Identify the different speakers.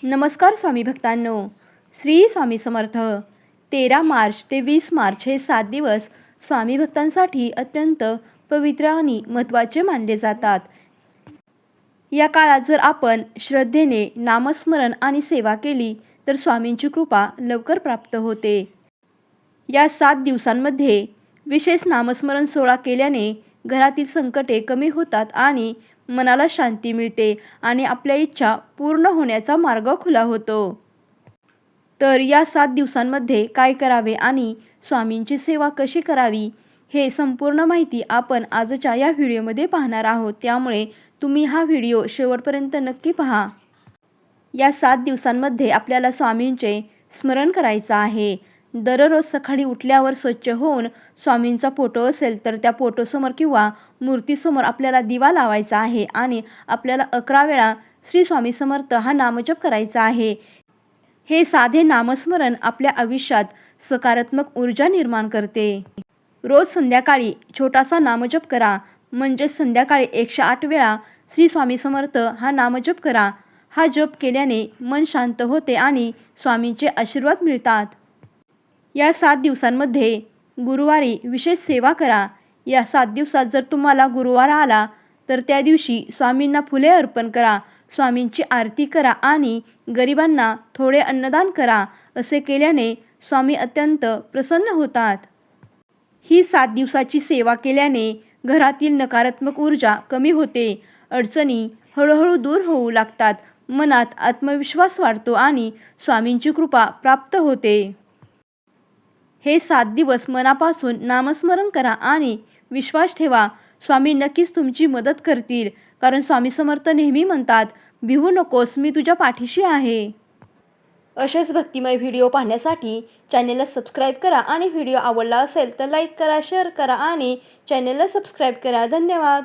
Speaker 1: नमस्कार स्वामी भक्तांनो. श्री स्वामी समर्थ. 13 मार्च ते 20 मार्च हे 7 दिवस स्वामी भक्तांसाठी अत्यंत पवित्र आणि महत्त्वाचे मानले जातात. या काळात जर आपण श्रद्धेने नामस्मरण आणि सेवा केली तर स्वामींची कृपा लवकर प्राप्त होते. या 7 दिवसांमध्ये विशेष नामस्मरण सोहळा केल्याने घरातील संकटे कमी होतात आणि मनाला शांती मिळते आणि आपल्या इच्छा पूर्ण होण्याचा मार्ग खुला होतो. तर या 7 दिवसांमध्ये काय करावे आणि स्वामींची सेवा कशी करावी हे संपूर्ण माहिती आपण आजच्या या व्हिडिओमध्ये पाहणार आहोत. त्यामुळे तुम्ही हा व्हिडिओ शेवटपर्यंत नक्की पहा. या 7 दिवसांमध्ये आपल्याला स्वामींचे स्मरण करायचं आहे. दररोज सकाळी उठल्यावर स्वच्छ होऊन स्वामींचा फोटो असेल तर त्या फोटोसमोर किंवा मूर्तीसमोर आपल्याला दिवा लावायचा आहे आणि आपल्याला 11 वेळा श्री स्वामी समर्थ हा नामजप करायचा आहे. हे साधे नामस्मरण आपल्या आयुष्यात सकारात्मक ऊर्जा निर्माण करते. रोज संध्याकाळी छोटासा नामजप करा. म्हणजे संध्याकाळी 108 वेळा श्री स्वामी समर्थ हा नामजप करा. हा जप केल्याने मन शांत होते आणि स्वामींचे आशीर्वाद मिळतात. या 7 दिवसांमध्ये गुरुवारी विशेष सेवा करा. या 7 दिवसात जर तुम्हाला गुरुवार आला तर त्या दिवशी स्वामींना फुले अर्पण करा, स्वामींची आरती करा आणि गरिबांना थोडे अन्नदान करा. असे केल्याने स्वामी अत्यंत प्रसन्न होतात. ही 7 दिवसाची सेवा केल्याने घरातील नकारात्मक ऊर्जा कमी होते, अडचणी हळूहळू दूर होऊ लागतात, मनात आत्मविश्वास वाढतो आणि स्वामींची कृपा प्राप्त होते. हे 7 दिवस मनापासून नामस्मरण करा आणि विश्वास ठेवा, स्वामी नक्कीच तुमची मदत करतील. कारण स्वामी समर्थ नेहमी म्हणतात, भिवू नकोस, मी तुझ्या पाठीशी आहे. असेच भक्तिमय व्हिडिओ पाहण्यासाठी चॅनेलला सबस्क्राईब करा आणि व्हिडिओ आवडला असेल तर लाईक करा, शेअर करा आणि चॅनेलला सबस्क्राईब करा. धन्यवाद.